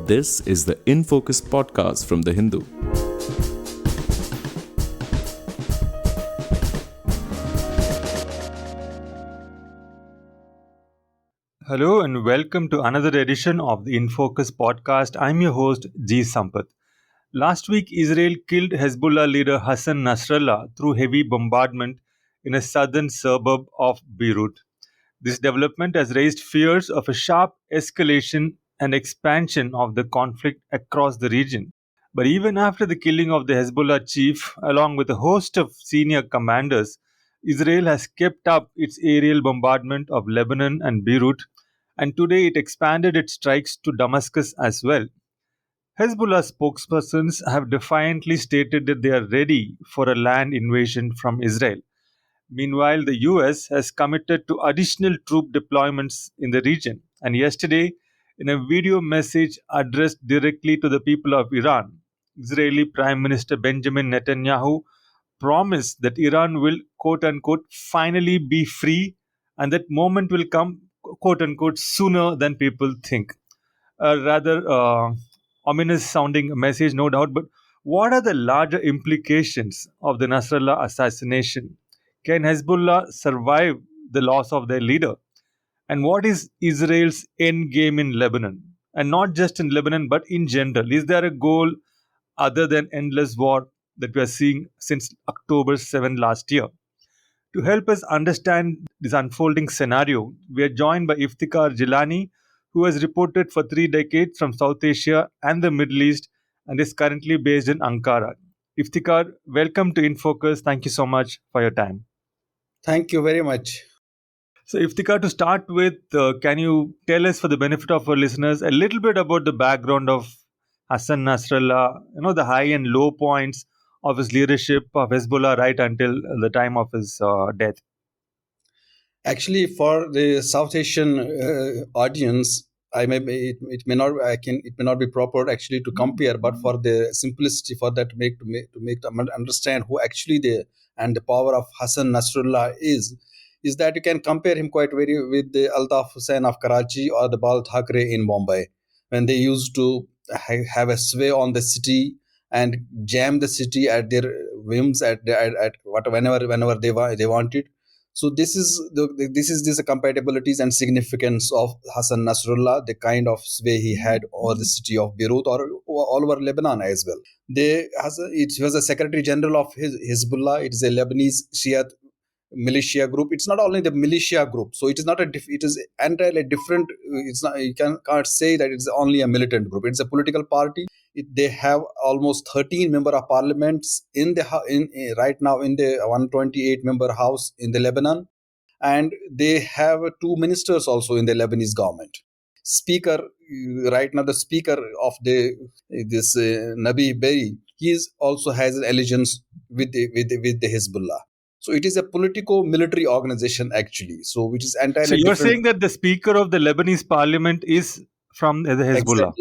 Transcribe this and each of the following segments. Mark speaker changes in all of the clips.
Speaker 1: This is the In Focus podcast from The Hindu.
Speaker 2: Hello and welcome to another edition of the In Focus podcast. I'm your host G. Sampath. Last week, Israel killed Hezbollah leader Hassan Nasrallah through heavy bombardment in a southern suburb of Beirut. This development has raised fears of a sharp escalation and expansion of the conflict across the region. But even after the killing of the Hezbollah chief, along with a host of senior commanders, Israel has kept up its aerial bombardment of Lebanon and Beirut, and today it expanded its strikes to Damascus as well. Hezbollah spokespersons have defiantly stated that they are ready for a land invasion from Israel. Meanwhile, the US has committed to additional troop deployments in the region. And yesterday, in a video message addressed directly to the people of Iran, Israeli Prime Minister Benjamin Netanyahu promised that Iran will, quote unquote, finally be free, and that moment will come, quote unquote, sooner than people think. A rather ominous sounding message, no doubt, but what are the larger implications of the Nasrallah assassination? Can Hezbollah survive the loss of their leader? And what is Israel's end game in Lebanon? And not just in Lebanon, but in general. Is there a goal other than endless war that we are seeing since October 7 last year? To help us understand this unfolding scenario, we are joined by Iftikhar Jilani, who has reported for 3 decades from South Asia and the Middle East and is currently based in Ankara. Iftikhar, welcome to InFocus. Thank you so much for your time.
Speaker 3: Thank you very much.
Speaker 2: So, Iftikhar, to start with, can you tell us, for the benefit of our listeners, a little bit about the background of Hassan Nasrallah, the high and low points of his leadership of Hezbollah right until the time of his death?
Speaker 3: Actually, for the South Asian audience, it may not be proper actually to compare, but for the simplicity, for that to make them understand who actually the power of Hassan Nasrallah is that you can compare him quite very with the Altaf Hussain of Karachi or the Bal Thakre in Bombay, when they used to have a sway on the city and jam the city at their whims whenever they wanted. So this is the compatibilities and significance of Hassan Nasrallah, the kind of sway he had over the city of Beirut or all over Lebanon as well. It was a Secretary General of Hezbollah. It is a Lebanese Shia militia group. It's not only the militia group, so it is not it is entirely different. It's not, you can't say that it's only a militant group. It's a political party. They have almost 13 member of parliaments right now in the 128 member house in the Lebanon, and they have 2 ministers also in the Lebanese government. Speaker right now, the speaker of this Nabi Berri, also has an allegiance with the Hezbollah. So it is a politico-military organization actually. So which is entirely.
Speaker 2: So you're
Speaker 3: different.
Speaker 2: saying that the speaker of the Lebanese parliament is from the Hezbollah?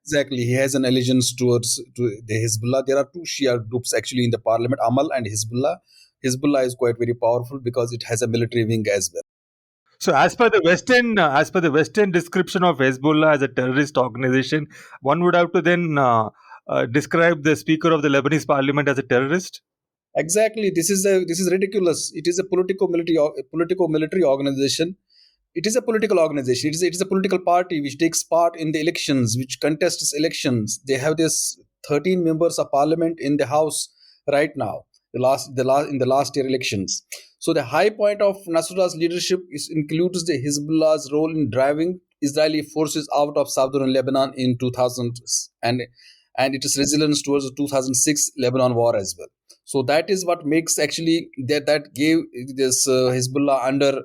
Speaker 3: Exactly. He has an allegiance to the Hezbollah. There are 2 Shia groups actually in the parliament, Amal and Hezbollah. Hezbollah is quite very powerful because it has a military wing as well.
Speaker 2: So, as per the Western description of Hezbollah as a terrorist organization, one would have to then describe the speaker of the Lebanese parliament as a terrorist.
Speaker 3: Exactly. This is ridiculous. It is a politico-military organization. It is a political organization. It is a political party which takes part in the elections, which contests elections. They have this 13 members of parliament in the house right now. In the last year elections. So the high point of Nasrallah's leadership includes the Hezbollah's role in driving Israeli forces out of southern Lebanon in 2000 and its resilience towards the 2006 Lebanon war as well. So that is what makes actually that gave this Hezbollah under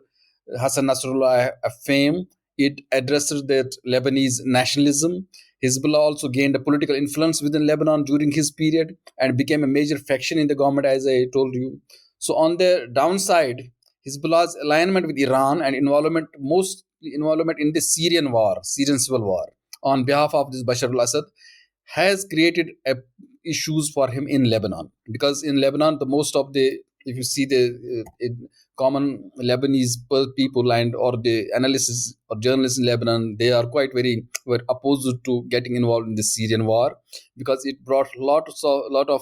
Speaker 3: Hassan Nasrallah a fame. It addressed that Lebanese nationalism. Hezbollah also gained a political influence within Lebanon during his period and became a major faction in the government, as I told you. So on the downside, Hezbollah's alignment with Iran and involvement in the Syrian civil war on behalf of this Bashar al-Assad has created issues for him in Lebanon, because in Lebanon the most of the if you see the common Lebanese people and or the analysis or journalists in Lebanon, they are quite very were opposed to getting involved in the Syrian war, because it brought lot of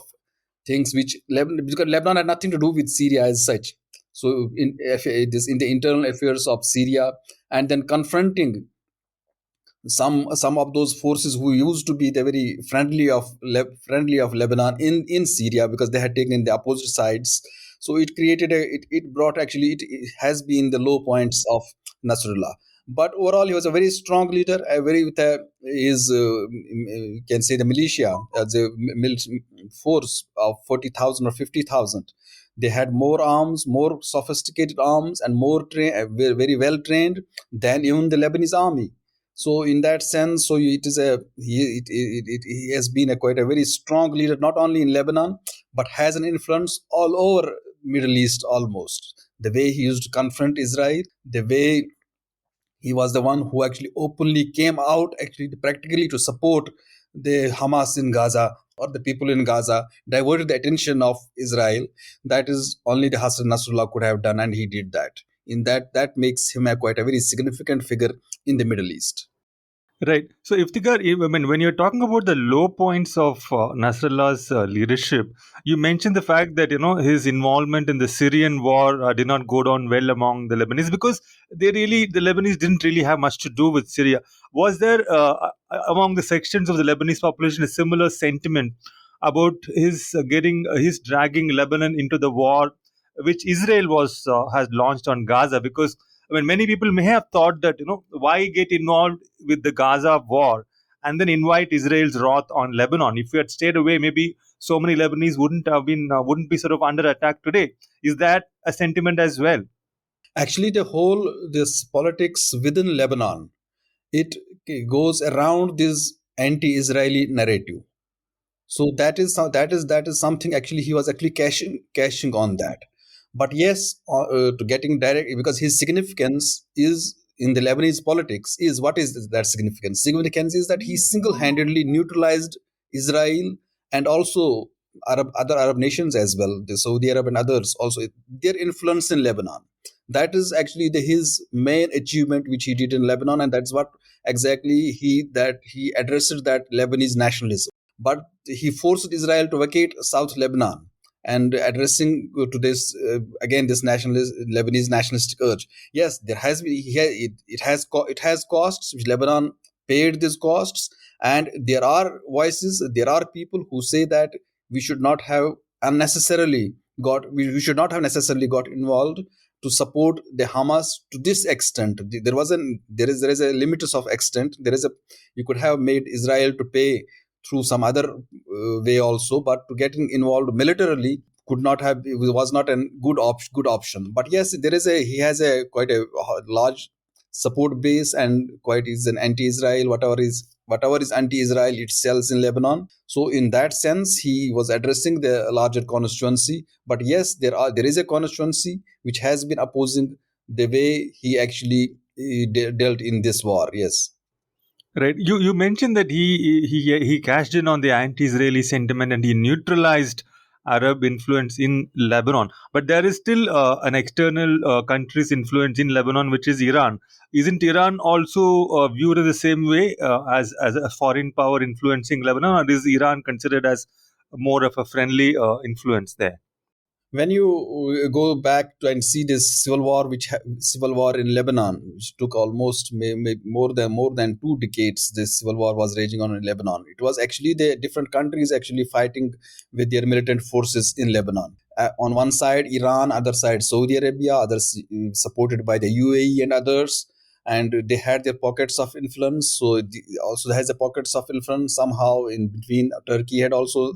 Speaker 3: things which Lebanon, because Lebanon had nothing to do with Syria as such. So in the internal affairs of Syria, and then confronting some of those forces who used to be the very friendly of Lebanon in Syria, because they had taken the opposite sides. So it created it brought actually it has been the low points of Nasrullah. But overall, he was a very strong leader, a very with a, his you can say the militia, the force of 40,000 or 50,000. They had more arms, more sophisticated arms, and very well trained than even the Lebanese army. So in that sense, so it is a he has been a quite a very strong leader, not only in Lebanon, but has an influence all over Middle East almost. The way he used to confront Israel, the way he was the one who actually openly came out actually practically to support the Hamas in Gaza, or the people in Gaza, diverted the attention of Israel. That is only the Hassan Nasrallah could have done, and he did that. In that makes him a quite a very significant figure in the Middle East.
Speaker 2: Right. So, Iftikhar, I mean, when you're talking about the low points of Nasrallah's leadership, you mentioned the fact that his involvement in the Syrian war did not go down well among the Lebanese, because the Lebanese didn't really have much to do with Syria. Was there among the sections of the Lebanese population a similar sentiment about his dragging Lebanon into the war which Israel was has launched on Gaza? Because I mean, many people may have thought that why get involved with the Gaza war and then invite Israel's wrath on Lebanon. If we had stayed away, maybe so many Lebanese wouldn't be sort of under attack today. Is that a sentiment as well?
Speaker 3: Actually, the whole this politics within Lebanon, it goes around this anti-Israeli narrative. So that is something actually he was actually cashing on that. But yes, to getting direct, because his significance is in the Lebanese politics is, what is that significance? Significance is that he single-handedly neutralized Israel, and also other Arab nations as well, the Saudi Arab and others also, their influence in Lebanon. That is actually his main achievement which he did in Lebanon, and that's what exactly he addressed that Lebanese nationalism. But he forced Israel to vacate South Lebanon, and addressing to this again this nationalist Lebanese nationalistic urge. Yes, there has been it has costs which Lebanon paid these costs, and there are people who say that we should not have we should not have necessarily got involved to support the Hamas to this extent. There is a limit of extent. You could have made Israel to pay through some other way also, but to getting involved militarily could not have was not a good option. But yes, he has a quite a large support base, and quite is an anti-Israel, whatever is anti-Israel it sells in Lebanon. So in that sense, he was addressing the larger constituency. But yes, there is a constituency which has been opposing the way he actually dealt in this war. Yes.
Speaker 2: Right. You mentioned that he cashed in on the anti-Israeli sentiment and he neutralized Arab influence in Lebanon. But there is still an external country's influence in Lebanon, which is Iran. Isn't Iran also viewed in the same way as a foreign power influencing Lebanon, or is Iran considered as more of a friendly influence there?
Speaker 3: When you go back to and see this civil war in Lebanon, which took almost more than 2 decades, this civil war was raging on in Lebanon. It was actually the different countries actually fighting with their militant forces in Lebanon. On one side Iran, other side Saudi Arabia, others supported by the UAE and others, and they had their pockets of influence. So also has a pockets of influence somehow in between. Turkey had also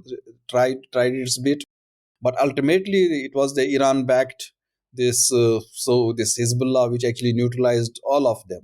Speaker 3: tried its bit, but ultimately it was the Iran backed this Hezbollah which actually neutralized all of them.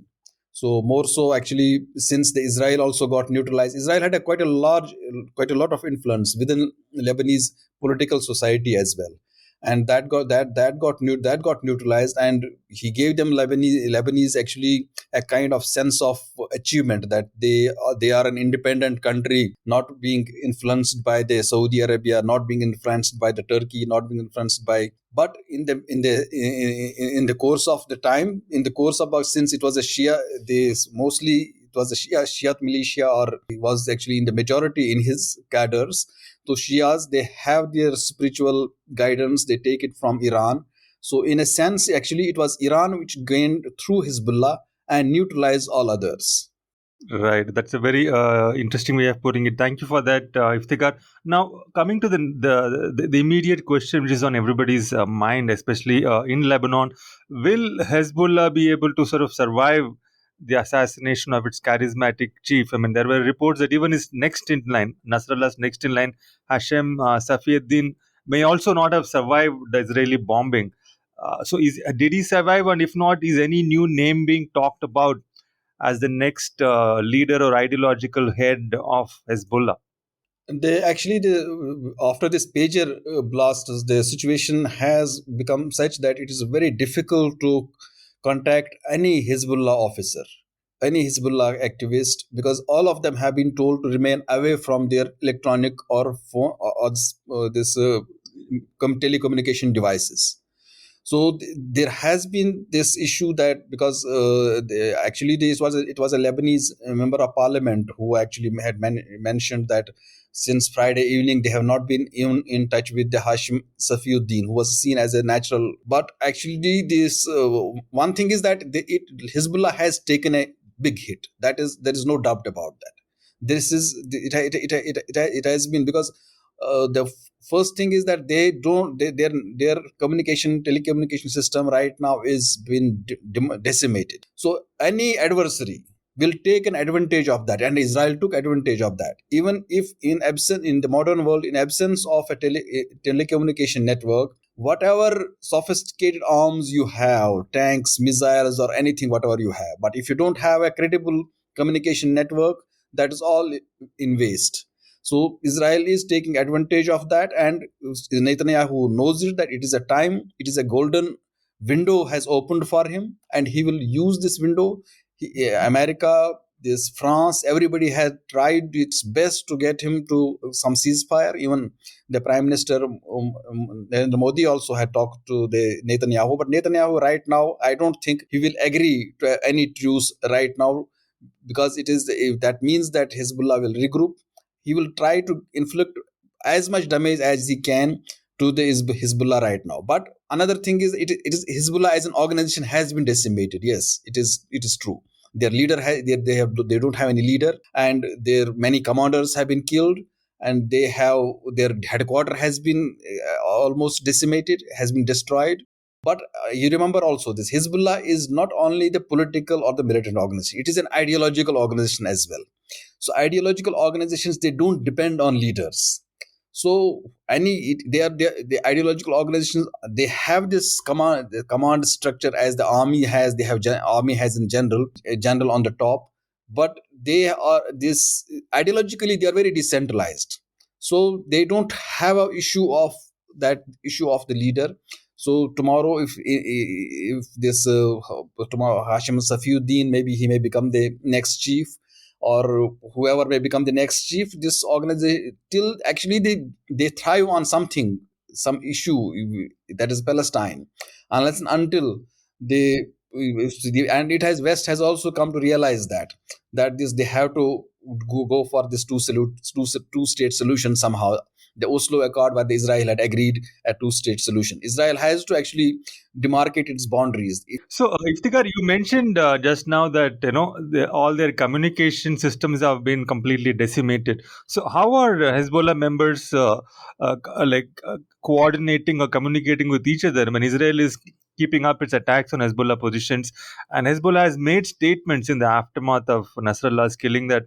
Speaker 3: So more so actually, since the Israel also got neutralized, Israel had quite a lot of influence within Lebanese political society as well. and that got neutralized, and he gave them Lebanese actually a kind of sense of achievement, that they are an independent country, not being influenced by the Saudi Arabia, not being influenced by the Turkey, not being influenced by. But in the course of the time, in the course of, since it was a Shia, this mostly it was a Shiite militia, or it was actually in the majority in his cadres. So Shias, they have their spiritual guidance, they take it from Iran. So in a sense, actually, it was Iran which gained through Hezbollah and neutralized all others.
Speaker 2: Right, that's a very interesting way of putting it. Thank you for that, Iftikhar. Now, coming to the immediate question, which is on everybody's mind, especially in Lebanon, will Hezbollah be able to sort of survive the assassination of its charismatic chief? I mean, there were reports that even his next in line, Nasrallah's next in line, Hashem Safieddin, may also not have survived the Israeli bombing. Did he survive? And if not, is any new name being talked about as the next leader or ideological head of Hezbollah?
Speaker 3: They actually, after this pager blast, the situation has become such that it is very difficult to contact any Hezbollah officer, any Hezbollah activist, because all of them have been told to remain away from their electronic or phone or this telecommunication devices. So there has been this issue that, because actually it was a Lebanese member of parliament who actually had mentioned that since Friday evening they have not been even in touch with the Hashim Safiuddin, who was seen as a natural. But actually, this one thing is that Hezbollah has taken a big hit. There is no doubt about that. This is it has been, because the first thing is that their telecommunication system right now is been decimated. So any adversary will take an advantage of that, and Israel took advantage of that. Even if in the modern world, in absence of a telecommunication network, whatever sophisticated arms you have, tanks, missiles, or anything, whatever you have, but if you don't have a credible communication network, that is all in waste. So Israel is taking advantage of that, and Netanyahu knows it, that it is a time, it is a golden window has opened for him, and he will use this window. America, this France, everybody had tried its best to get him to some ceasefire. Even the Prime Minister Narendra Modi also had talked to the Netanyahu, but Netanyahu right now, I don't think he will agree to any truce right now, because that means that Hezbollah will regroup. He will try to inflict as much damage as he can to the Hezbollah right now. But another thing is, it is Hezbollah as an organization has been decimated. Yes, it is true. Their leader they don't have any leader, and their many commanders have been killed, and their headquarters has been almost decimated, has been destroyed. But you remember also, this Hezbollah is not only the political or the militant organization; it is an ideological organization as well. So ideological organizations, they don't depend on leaders. So the ideological organizations, they have this command structure as the army has. They have army has in general a general on the top, but they are this ideologically they are very decentralized. So they don't have a issue of the leader. So tomorrow, if this tomorrow Hashim Safiuddin, maybe he may become the next chief, or whoever may become the next chief, this organization till actually they thrive on some issue, that is Palestine, unless and until they and it has West has also come to realize that this they have to go for this two state solution somehow. The Oslo Accord, where the Israel had agreed a two-state solution, Israel has to actually demarcate its boundaries.
Speaker 2: So, Iftikhar, you mentioned just now that all their communication systems have been completely decimated. So, how are Hezbollah members coordinating or communicating with each other? I mean, Israel is keeping up its attacks on Hezbollah positions, and Hezbollah has made statements in the aftermath of Nasrallah's killing that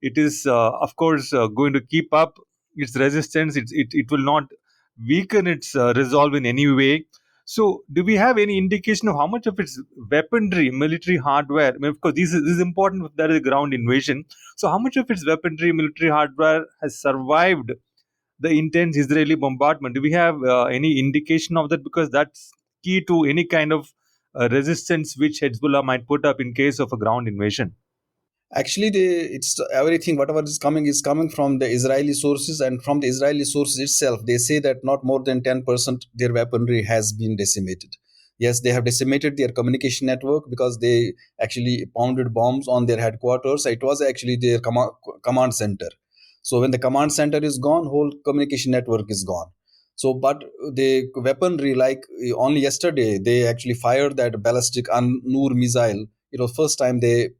Speaker 2: it is, of course, going to keep up its resistance. It will not weaken its resolve in any way. So, do we have any indication of how much of its weaponry, military hardware? I mean, of course, this is important if there is a ground invasion. So, how much of its weaponry, military hardware has survived the intense Israeli bombardment. Do we have any indication of that? Because that's key to any kind of resistance which Hezbollah might put up in case of a ground invasion.
Speaker 3: Actually, it's everything. Whatever is coming from the Israeli sources, and from the Israeli sources itself, they say that not more than 10% their weaponry has been decimated. Yes, they have decimated their communication network because they actually pounded bombs on their headquarters. It was actually their command center. So when the command center is gone, whole communication network is gone. So, but the weaponry, like only yesterday, they actually fired that ballistic An-Nur missile. It was first time they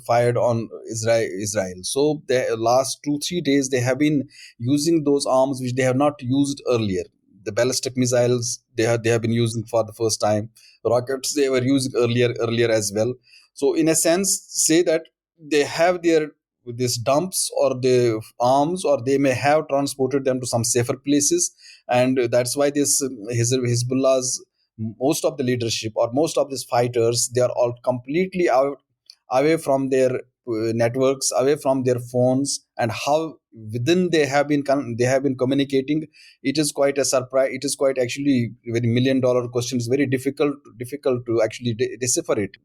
Speaker 3: fired on Israel. So the last 2-3 days they have been using those arms which they have not used earlier. The ballistic missiles they have been using for the first time. Rockets they were using earlier as well. So in a sense, say that they have their these dumps or the arms, or they may have transported them to some safer places, and that's why this Hezbollah's most of the leadership or most of these fighters, they are all completely out away from their networks, away from their phones, and how within they have been communicating. It is quite a surprise. It is quite actually a very $1 million question. It's very difficult to actually decipher it.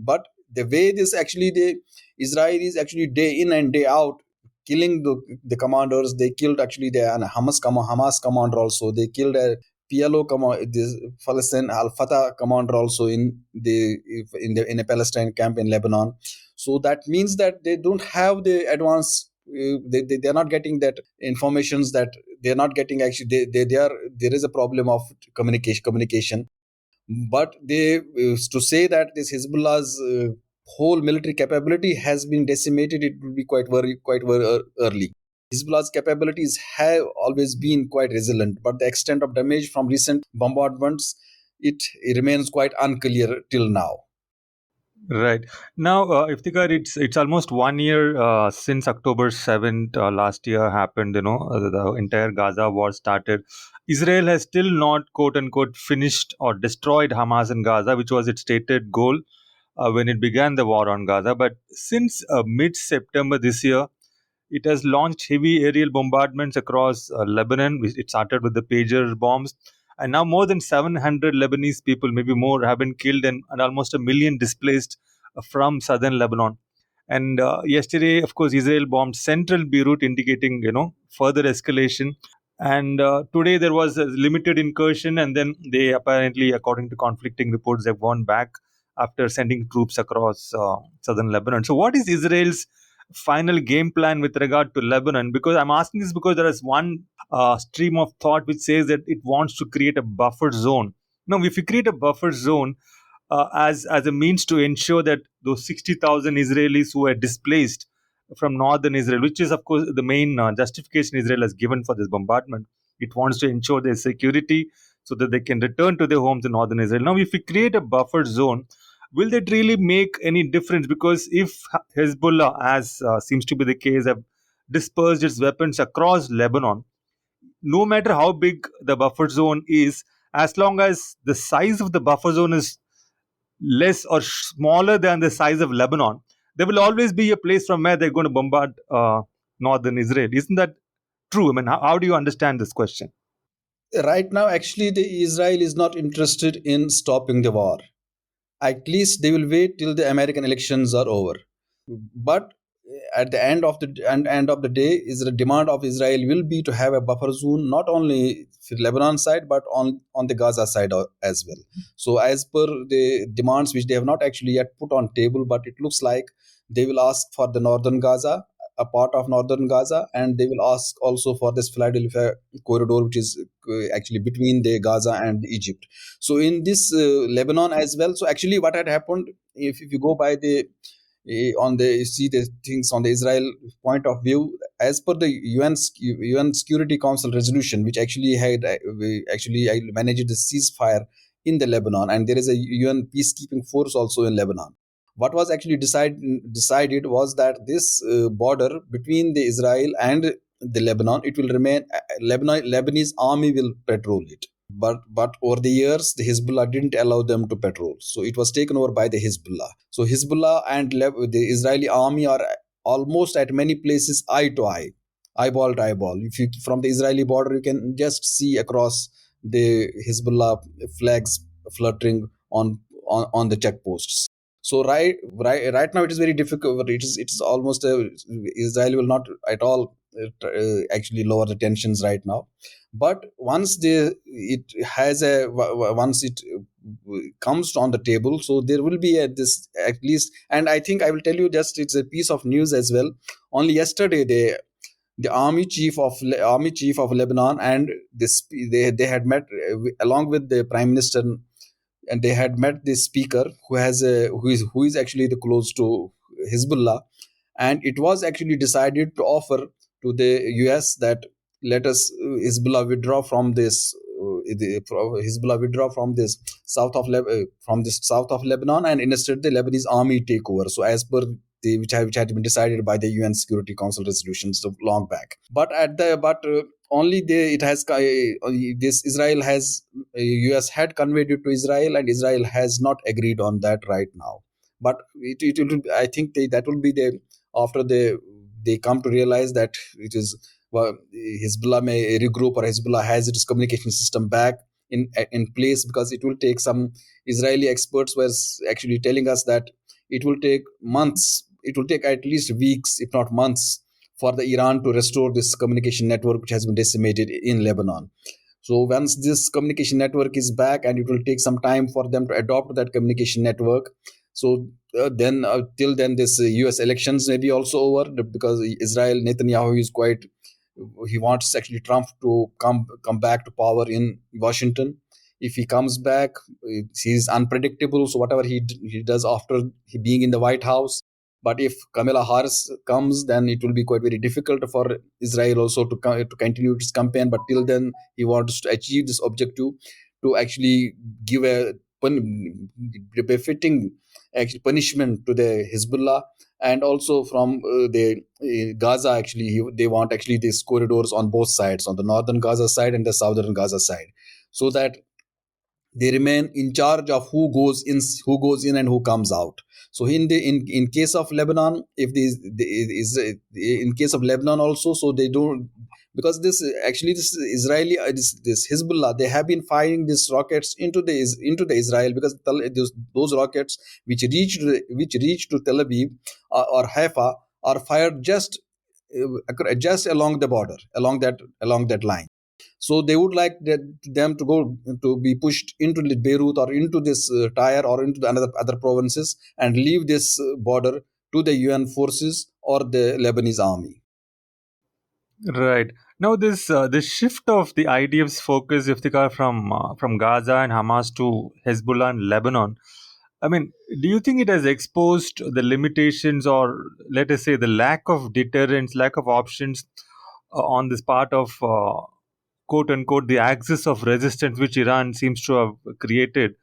Speaker 3: But the way this actually the Israel is actually day in and day out killing the commanders. They killed actually the Hamas commander also. They killed a PLO this Palestine Al Fatah commander also in a Palestine camp in Lebanon. So that means that they don't have the advance. They are not getting that informations, that they are not getting actually they are there is a problem of communication. But they to say that this Hezbollah's whole military capability has been decimated, it will be quite very early. Hezbollah's capabilities have always been quite resilient, but the extent of damage from recent bombardments, it remains quite unclear till now.
Speaker 2: Right. Now, Iftikhar, it's almost 1 year since October 7th last year happened. The entire Gaza war started. Israel has still not, quote unquote, finished or destroyed Hamas in Gaza, which was its stated goal when it began the war on Gaza. But since mid-September this year, it has launched heavy aerial bombardments across Lebanon. It started with the pager bombs, and now more than 700 Lebanese people, maybe more, have been killed, and almost a million displaced from southern Lebanon. And yesterday, of course, Israel bombed central Beirut, indicating further escalation. And today there was a limited incursion, and then they apparently, according to conflicting reports, they've gone back after sending troops across southern Lebanon. So, what is Israel's final game plan with regard to Lebanon? Because I'm asking this because there is one stream of thought which says that it wants to create a buffer zone. Now, if you create a buffer zone as a means to ensure that those 60,000 Israelis who were displaced from northern Israel, which is, of course, the main justification Israel has given for this bombardment, it wants to ensure their security so that they can return to their homes in northern Israel. Now, if we create a buffer zone, will that really make any difference? Because if Hezbollah, as seems to be the case, have dispersed its weapons across Lebanon, no matter how big the buffer zone is, as long as the size of the buffer zone is less or smaller than the size of Lebanon, there will always be a place from where they're going to bombard northern Israel. Isn't that true? I mean, how do you understand this question?
Speaker 3: Right now, actually, the Israel is not interested in stopping the war. At least they will wait till the American elections are over. But at the end of the day, is the demand of Israel will be to have a buffer zone, not only for Lebanon side but on the Gaza side as well. So as per the demands which they have not actually yet put on table, but it looks like they will ask for the northern Gaza, a part of northern Gaza, and they will ask also for this Philadelphia corridor, which is actually between the Gaza and Egypt. So in this Lebanon as well. So actually, what had happened, if you go by the on the see the things on the Israel point of view, as per the UN Security Council resolution, which actually had actually managed the ceasefire in the Lebanon, and there is a UN peacekeeping force also in Lebanon. What was actually decided was that this border between the Israel and the Lebanon, it will remain. Lebanese army will patrol it, but over the years the Hezbollah didn't allow them to patrol, so it was taken over by the Hezbollah. So Hezbollah and the Israeli army are almost at many places eye to eye. eyeball to eyeball. If you from the Israeli border, you can just see across the Hezbollah flags fluttering on the checkposts. So right now it is very difficult. It is almost Israel will not at all actually lower the tensions right now. But once it has once it comes on the table, so there will be this at least. And I think I will tell you, just it's a piece of news as well. Only yesterday, the army chief of Lebanon and they had met along with the prime minister, and they had met the speaker who is actually the close to Hezbollah. And it was actually decided to offer to the US that let us Hezbollah withdraw from this Hezbollah withdraw from this from the south of Lebanon, and instead the Lebanese army take over. So as per which had been decided by the UN Security Council resolutions so long back. But at the but only it has this Israel has US had conveyed it to Israel, and Israel has not agreed on that right now. But it will, I think that will be the after they come to realize that it is, well, Hezbollah may regroup, or Hezbollah has its communication system back in place, because it will take some. Israeli experts were actually telling us that it will take months, it will take at least weeks, if not months, for the Iran to restore this communication network which has been decimated in Lebanon. So once this communication network is back, and it will take some time for them to adopt that communication network. So then till then this US elections may be also over, because Israel Netanyahu is quite, he wants actually Trump to come back to power in Washington. If he comes back, he's unpredictable, so whatever he does after he being in the White House. But if Kamala Harris comes, then it will be quite very difficult for Israel also to continue its campaign. But till then, he wants to achieve this objective, to actually give a befitting actually punishment to the Hezbollah. And also from the Gaza, actually they want actually these corridors on both sides, on the northern Gaza side and the southern Gaza side, so that they remain in charge of who goes in and who comes out. So in case of Lebanon, if in case of Lebanon also, so they don't, because this Israeli this Hezbollah, they have been firing these rockets into the Israel, because those rockets which reach to Tel Aviv or Haifa are fired just along the border, along that line. So they would like them to go to be pushed into Beirut, or into this Tyre, or into the other provinces, and leave this border to the UN forces or the Lebanese army.
Speaker 2: Right. Now, this shift of the IDF's focus, Iftikhar, from Gaza and Hamas to Hezbollah and Lebanon, I mean, do you think it has exposed the limitations, or let us say the lack of deterrence, lack of options on this part of quote unquote the axis of resistance which Iran seems to have created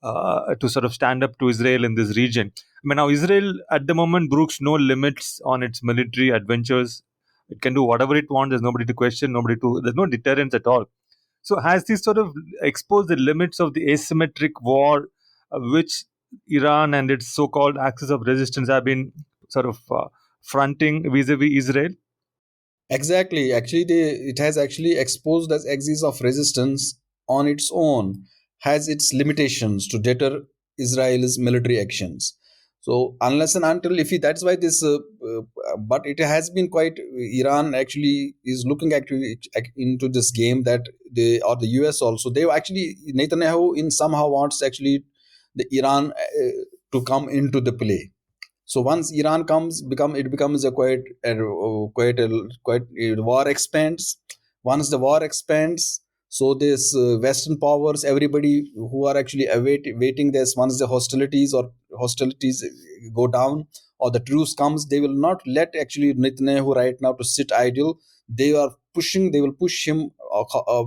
Speaker 2: to sort of stand up to Israel in this region? I mean, now Israel at the moment brooks no limits on its military adventures. It can do whatever it wants. There's nobody to question, there's no deterrence at all. So has this sort of exposed the limits of the asymmetric war, which Iran and its so-called axis of resistance have been sort of fronting vis-a-vis Israel?
Speaker 3: Exactly. Actually, it has actually exposed as axis of resistance on its own, has its limitations to deter Israel's military actions. So unless and until, if he, that's why but it has been quite, Iran actually is looking actually into this game, that the US also, they actually, Netanyahu in somehow wants actually the Iran to come into the play. So once Iran it becomes a quite war expands. Once the war expands, so this Western powers, everybody who are actually waiting this, once the hostilities go down, or the truce comes, they will not let actually Netanyahu right now to sit idle. They will push him,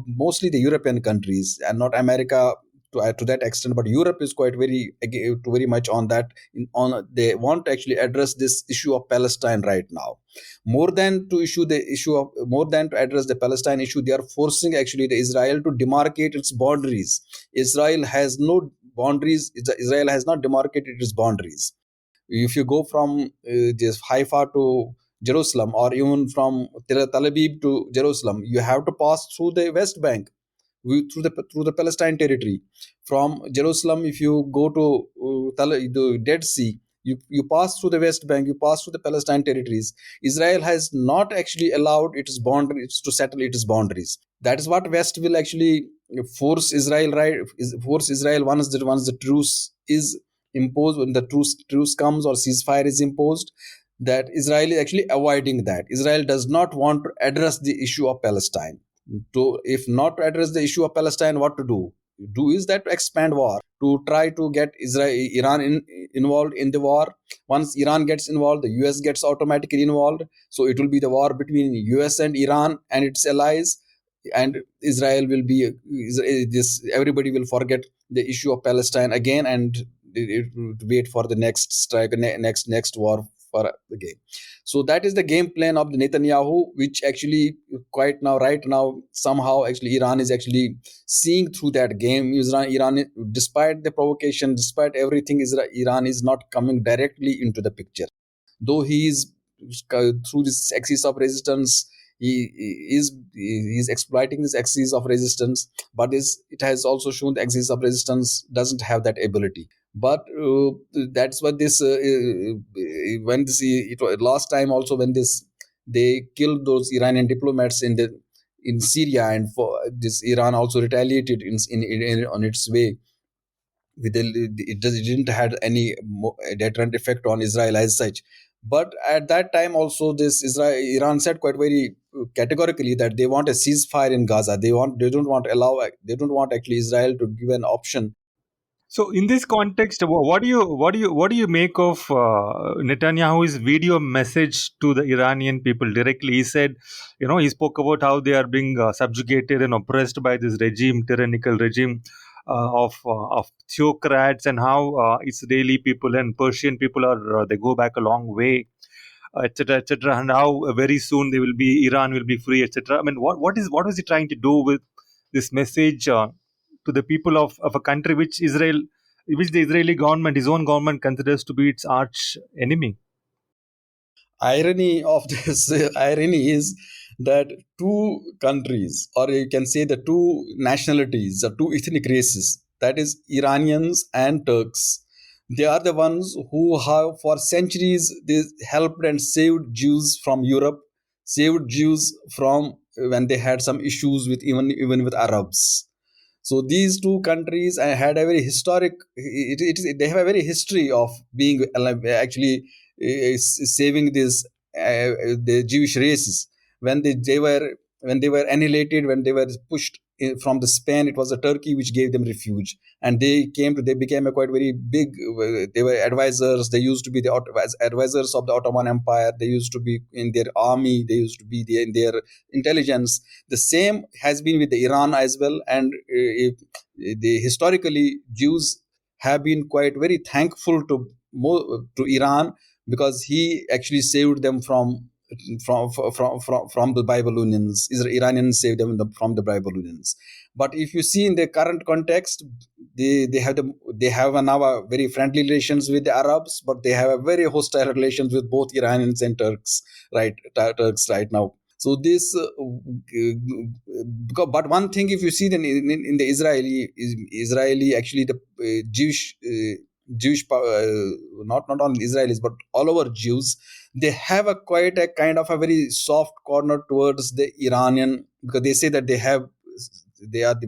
Speaker 3: mostly the European countries, and not America to that extent, but Europe is quite very much on that. They want to actually address this issue of Palestine right now, more than to address the Palestine issue. They are forcing actually the Israel to demarcate its boundaries. Israel has no boundaries. Israel has not demarcated its boundaries. If you go from just Haifa to Jerusalem, or even from Tel Aviv to Jerusalem, you have to pass through the West Bank, through the Palestine territory. From Jerusalem, if you go to the Dead Sea, you pass through the West Bank, you pass through the Palestine territories. Israel has not actually allowed its boundaries to settle its boundaries. That is what West will actually force Israel, right? Force Israel once the truce is imposed, when the truce comes or ceasefire is imposed. That Israel is actually avoiding that. Israel does not want to address the issue of Palestine. To If not to address the issue of Palestine, what to do? Do is that to expand war, to try to get Iran involved in the war. Once Iran gets involved, the US gets automatically involved. So it will be the war between US and Iran and its allies, and Israel will be this. Everybody will forget the issue of Palestine again, and it wait for the next strike, next war for the game. So that is the game plan of the Netanyahu, which actually quite now, right now, somehow actually Iran is actually seeing through that game. Iran, despite the provocation, despite everything, Iran is not coming directly into the picture. Though he is through this axis of resistance, he is exploiting this axis of resistance, but it has also shown the axis of resistance doesn't have that ability. But that's what this when this it was last time also, when this they killed those Iranian diplomats in Syria, and for this Iran also retaliated on its way with it didn't had any deterrent effect on Israel as such. But at that time also, Iran said quite very categorically that they want a ceasefire in Gaza. They don't want actually Israel to give an option.
Speaker 2: So, in this context, what do you make of Netanyahu's video message to the Iranian people directly? He said, he spoke about how they are being subjugated and oppressed by this tyrannical regime of theocrats, and how Israeli people and Persian people they go back a long way, etc., etc., and how very soon Iran will be free, etc. I mean, what was he trying to do with this message to the people of a country which the Israeli government, his own government, considers to be its arch enemy?
Speaker 3: Irony of this irony is that two countries, or you can say the two nationalities, the two ethnic races, that is Iranians and Turks, they are the ones who have for centuries they helped and saved Jews from Europe, saved Jews from when they had some issues with even with Arabs. So these two countries had a very historic. They have a very history of being actually saving the Jewish races when they were annihilated, when they were pushed from the Spain. It was the Turkey which gave them refuge, and they became a quite very big. They were advisors. They used to be the as advisors of the Ottoman Empire. They used to be in their army. They used to be in their intelligence. The same has been with the Iran as well, and the historically Jews have been quite very thankful to Iran, because he actually saved them from the Babylonians. Iranians saved them from the Babylonians. But if you see in the current context, they have now a very friendly relations with the Arabs, but they have a very hostile relations with both Iranians and Turks right now. So this, but one thing, if you see in the Israeli actually the Jewish, not only Israelis but all over Jews, they have a quite a kind of a very soft corner towards the Iranian, because they say that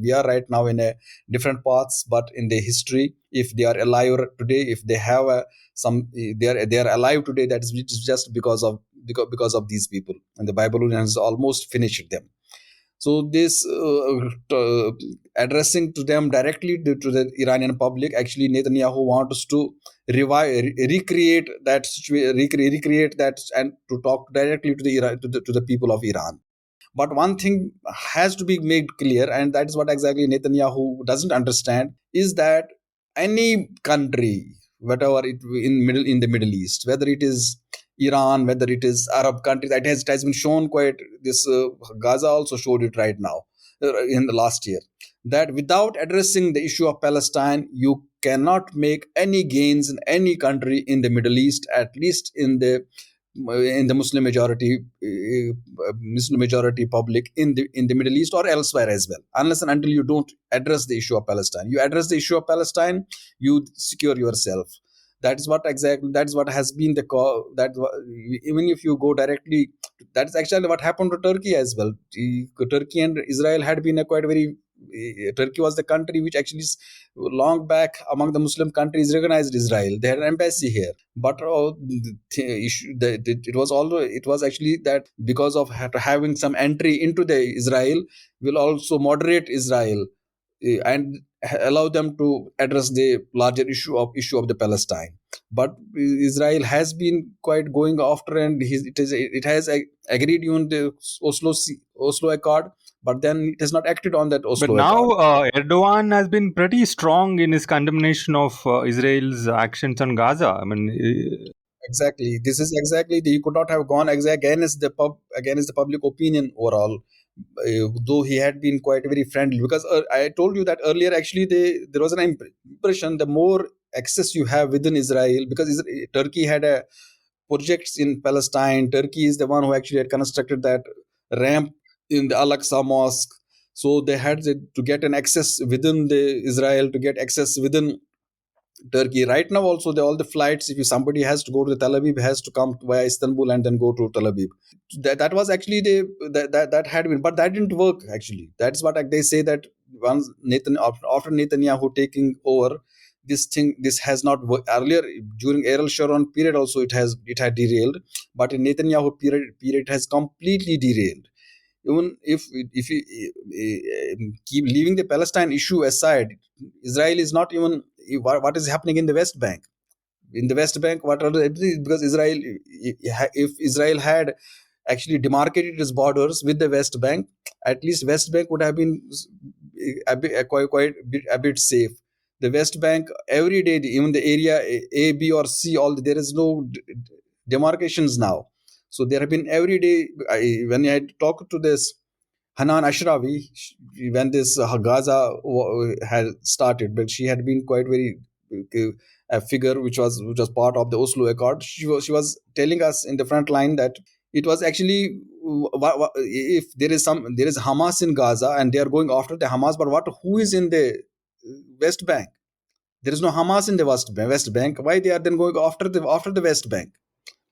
Speaker 3: we are right now in a different paths, but in the history, if they are alive today, if they have they are alive today, that is just because of these people, and the Babylonians almost finished them. So this addressing to them directly to the Iranian public, actually Netanyahu wants to recreate that recreate that, and to talk directly to the people of Iran. But one thing has to be made clear, and that is what exactly Netanyahu doesn't understand, is that any country, whatever in the Middle East, whether it is Iran, whether it is Arab countries, it has been shown quite. This Gaza also showed it right now, in the last year, that without addressing the issue of Palestine, you cannot make any gains in any country in the Middle East, at least in the in the Muslim majority public in the Middle East or elsewhere as well. Unless and until you don't address the issue of Palestine, you address the issue of Palestine, you secure yourself. That's what has been the even if you go directly, that's actually what happened to Turkey as well. Turkey and Israel had been a quite very Turkey was the country which actually long back among the Muslim countries recognized Israel. They had an embassy here, but it was actually that because of having some entry into the Israel will also moderate Israel and allow them to address the larger issue of the Palestine. But Israel has been quite going after, and it has agreed on the Oslo Accord, but then it has not acted on that
Speaker 2: But
Speaker 3: Oslo
Speaker 2: now
Speaker 3: Accord.
Speaker 2: Erdogan has been pretty strong in his condemnation of Israel's actions on Gaza. I mean,
Speaker 3: Exactly. This is exactly you could not have gone against the public opinion overall. Though he had been quite very friendly, because I told you that earlier. Actually, there was an impression the more access you have within Israel, because Turkey had a projects in Palestine. Turkey is the one who actually had constructed that ramp in the Al-Aqsa Mosque. So they had to get an access within the Israel, to get access within Turkey. Right now, also all the flights, if somebody has to go to Tel Aviv, has to come via Istanbul and then go to Tel Aviv. That was actually that had been, but that didn't work actually. That's what they say, that once after Netanyahu taking over, this has not worked. Earlier during Ariel Sharon period also it had derailed, but in Netanyahu period it has completely derailed. Even if you keep leaving the Palestine issue aside, Israel is not even what is happening in the West Bank. In the West Bank, what are because Israel, if Israel had actually demarcated its borders with the West Bank, at least West Bank would have been a bit safe. The West Bank every day, even the area A, B, or C, there is no demarcations now. So there have been every day. When I talked to this Hanan Ashrawi, when this Gaza had started, but she had been quite very a figure which was part of the Oslo Accord. She was telling us in the front line that it was actually, if there is Hamas in Gaza and they are going after the Hamas, but who is in the West Bank? There is no Hamas in the West Bank. Why they are then going after the West Bank?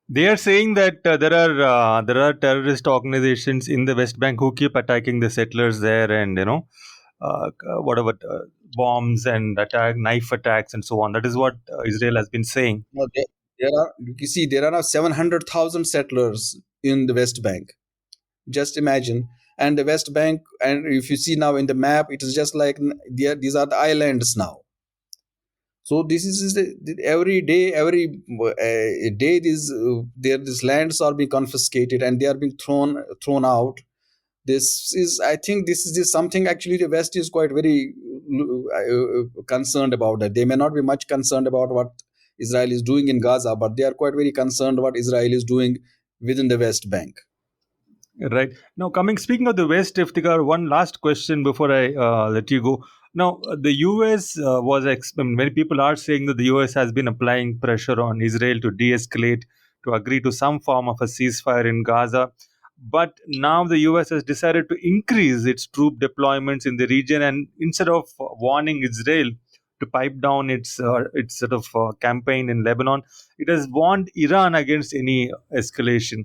Speaker 2: they are saying that there are terrorist organizations in the West Bank who keep attacking the settlers there, and whatever bombs and knife attacks and so on. That is what Israel has been saying.
Speaker 3: No, you see, there are now 700,000 settlers in the West Bank. Just imagine. And the West Bank, and if you see now in the map, it is just like these are the islands now. So this is every day, day these lands are being confiscated and they are being thrown out. I think this is something actually the West is quite very concerned about. That they may not be much concerned about what Israel is doing in Gaza, but they are quite very concerned what Israel is doing within the West Bank.
Speaker 2: Right. Now, speaking of the West, Iftikhar, one last question before I let you go. Now, the US many people are saying that the US has been applying pressure on Israel to de escalate, to agree to some form of a ceasefire in Gaza. But now the US has decided to increase its troop deployments in the region, and instead of warning Israel to pipe down its sort of campaign in Lebanon, it has warned Iran against any escalation.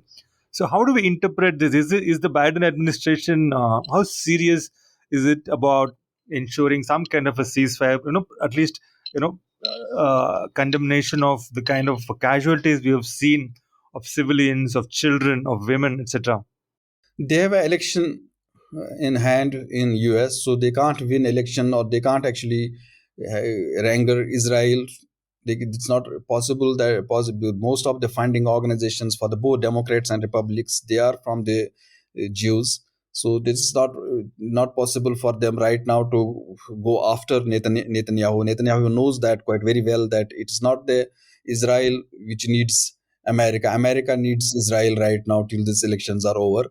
Speaker 2: So, how do we interpret this? Is the Biden administration, how serious is it about ensuring some kind of a ceasefire? At least you know condemnation of the kind of casualties we have seen of civilians, of children, of women, etc.
Speaker 3: They have an election in hand in US, so they can't win election, or they can't actually anger Israel. It's not possible. That possible. Most of the funding organizations for the both Democrats and Republicans, they are from the Jews. So this is not possible for them right now to go after Netanyahu. Netanyahu knows that quite very well, that it is not the Israel which needs America. America needs Israel right now till these elections are over.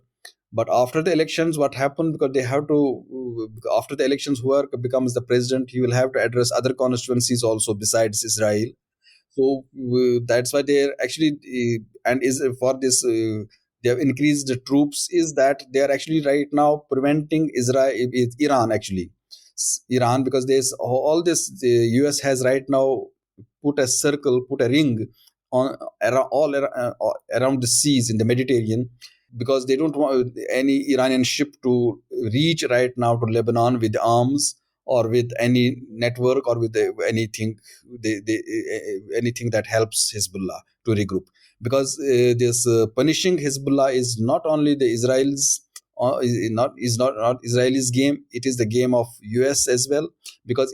Speaker 3: But after the elections, what happened? Because they have to, after the elections, whoever becomes the president, he will have to address other constituencies also besides Israel. So that's why they're actually and is for this they have increased the troops, is that they are actually right now preventing Israel, Iran actually, Iran, because there's all this. The US has right now put a circle, put a ring on around around the seas in the Mediterranean, because they don't want any Iranian ship to reach right now to Lebanon with arms or with any network or with anything, anything that helps Hezbollah to regroup. Because this punishing Hezbollah is not only the Israel's not Israel's game; it is the game of US as well. Because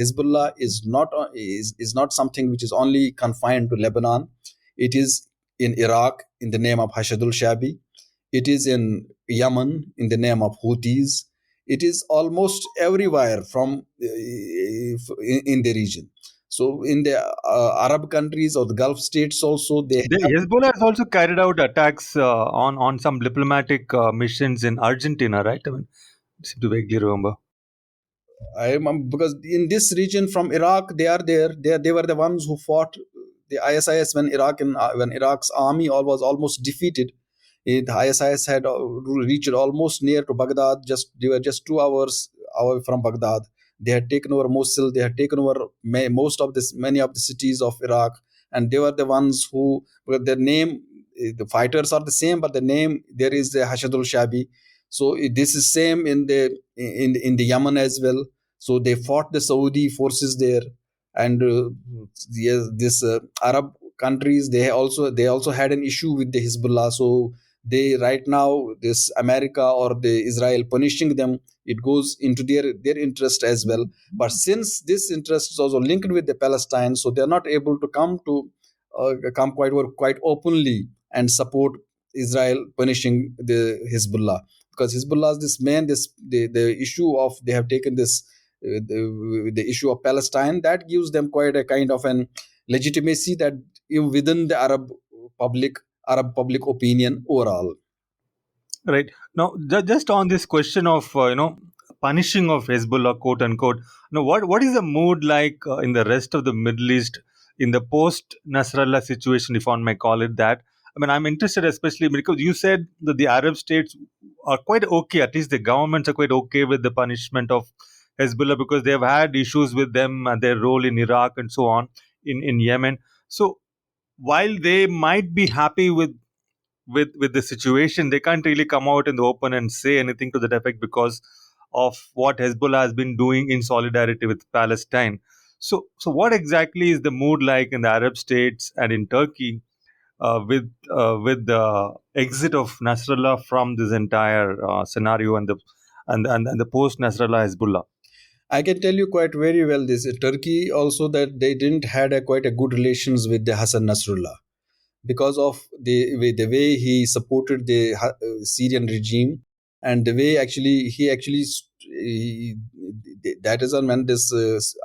Speaker 3: Hezbollah is not something which is only confined to Lebanon. It is in Iraq in the name of Hashadul Shabi. It is in Yemen in the name of Houthis. It is almost everywhere from in the region. So in the Arab countries or the Gulf states also, they
Speaker 2: The
Speaker 3: have.
Speaker 2: Hezbollah has also carried out attacks on some diplomatic missions in Argentina, right? I mean, I seem to vaguely remember.
Speaker 3: Because in this region from Iraq, they are there. They were the ones who fought the ISIS when when Iraq's army was almost defeated. The ISIS had reached almost near to Baghdad. They were just 2 hours away from Baghdad. They had taken over Mosul. They had taken over many of the cities of Iraq, and they were the ones who, well, their name, the fighters are the same, but the name there is the Hashadul Shabi. So this is same in the Yemen as well. So they fought the Saudi forces there, and this Arab countries, they also had an issue with the Hezbollah. So they right now, this America or the Israel punishing them, it goes into their interest as well. But since this interest is also linked with the Palestine, so they are not able to come quite openly and support Israel punishing the Hezbollah. Because Hezbollah is this man, the issue of they have taken this the issue of Palestine, that gives them quite a kind of an legitimacy that within the Arab public opinion overall.
Speaker 2: Right. Now, just on this question of punishing of Hezbollah, quote unquote. Now, what is the mood like in the rest of the Middle East in the post Nasrallah situation, if one may call it that? I mean, I'm interested, especially because you said that the Arab states are quite okay. At least the governments are quite okay with the punishment of Hezbollah because they have had issues with them and their role in Iraq and so on in Yemen. So while they might be happy with the situation, they can't really come out in the open and say anything to that effect because of what Hezbollah has been doing in solidarity with Palestine. So what exactly is the mood like in the Arab states and in Turkey with the exit of Nasrallah from this entire scenario and the post Nasrallah Hezbollah?
Speaker 3: I can tell you quite very well this Turkey also, that they didn't had quite a good relations with the Hassan Nasrallah, because of the way he supported the Syrian regime, and the way actually that is when this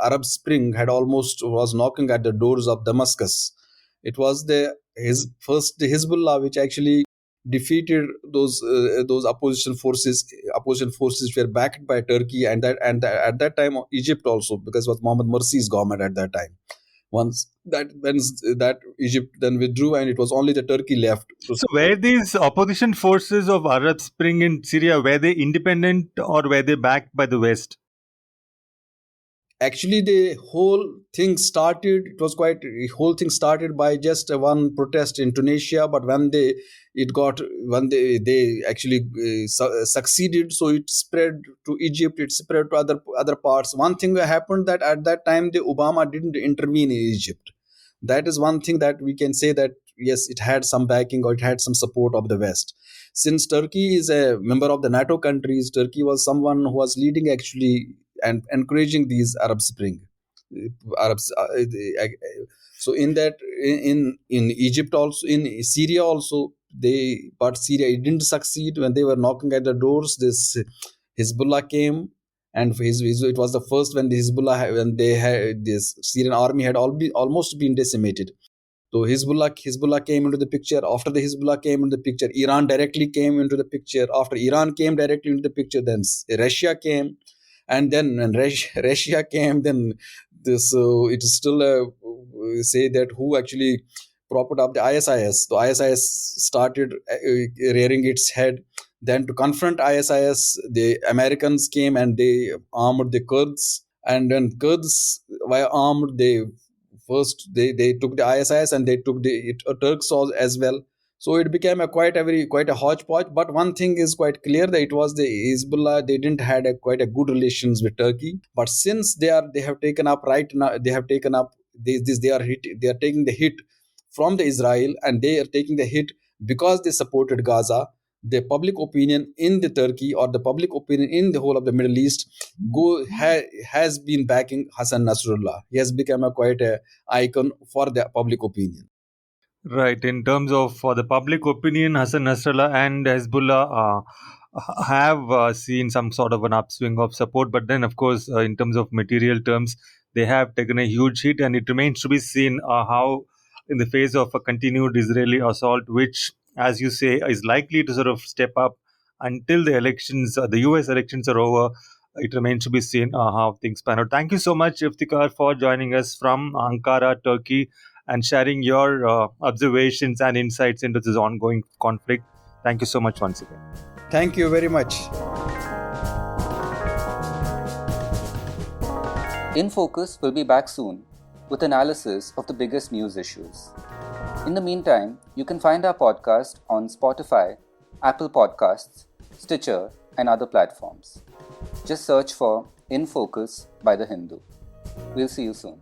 Speaker 3: Arab Spring had almost was knocking at the doors of Damascus. It was the Hezbollah which actually defeated those opposition forces were backed by Turkey, at that time Egypt also, because it was Mohammed Morsi's government at that time. Once that Egypt then withdrew, and it was only the Turkey left to
Speaker 2: So were
Speaker 3: support.
Speaker 2: these opposition forces of Arab Spring in Syria, were they independent or were they backed by the West?
Speaker 3: Actually, the whole thing started. It was quite the whole thing started by just one protest in Tunisia, but when they actually succeeded, so it spread to Egypt. It spread to other parts. One thing happened, that at that time the Obama didn't intervene in Egypt. That is one thing that we can say, that yes, it had some backing or it had some support of the West. Since Turkey is a member of the NATO countries, Turkey was someone who was leading actually and encouraging these Arab Spring, Arabs. So in that in Egypt also, in Syria also, but Syria, it didn't succeed. When they were knocking at the doors, this Hezbollah came, and it was the first when the when they had this Syrian army had almost been decimated. So Hezbollah came into the picture. After the Hezbollah came into the picture, Iran directly came into the picture. After Iran came directly into the picture, then Russia came, and then when Russia came, then this it is still say that who actually propped up the ISIS. The ISIS started rearing its head. Then to confront ISIS, the Americans came and they armed the Kurds. And when Kurds were armed, they took the ISIS and they took the Turks as well. So it became quite a hodgepodge. But one thing is quite clear, that it was the Hezbollah. They didn't had quite a good relations with Turkey. But since they have taken up right now, they have taken up they are taking the hit from the Israel, and they are taking the hit because they supported Gaza. The public opinion in the Turkey, or the public opinion in the whole of the Middle East, has been backing Hassan Nasrallah. He has become quite a icon for the public opinion.
Speaker 2: Right. In terms of for the public opinion, Hassan Nasrallah and Hezbollah have seen some sort of an upswing of support. But then, of course, in terms of material terms, they have taken a huge hit, and it remains to be seen how, in the face of a continued Israeli assault, which, as you say, is likely to sort of step up until the elections, the US elections are over. It remains to be seen how things pan out. Thank you so much, Iftikhar, for joining us from Ankara, Turkey, and sharing your observations and insights into this ongoing conflict. Thank you so much once again.
Speaker 3: Thank you very much.
Speaker 4: In Focus will be back soon with analysis of the biggest news issues. In the meantime, you can find our podcast on Spotify, Apple Podcasts, Stitcher, and other platforms. Just search for In Focus by The Hindu. We'll see you soon.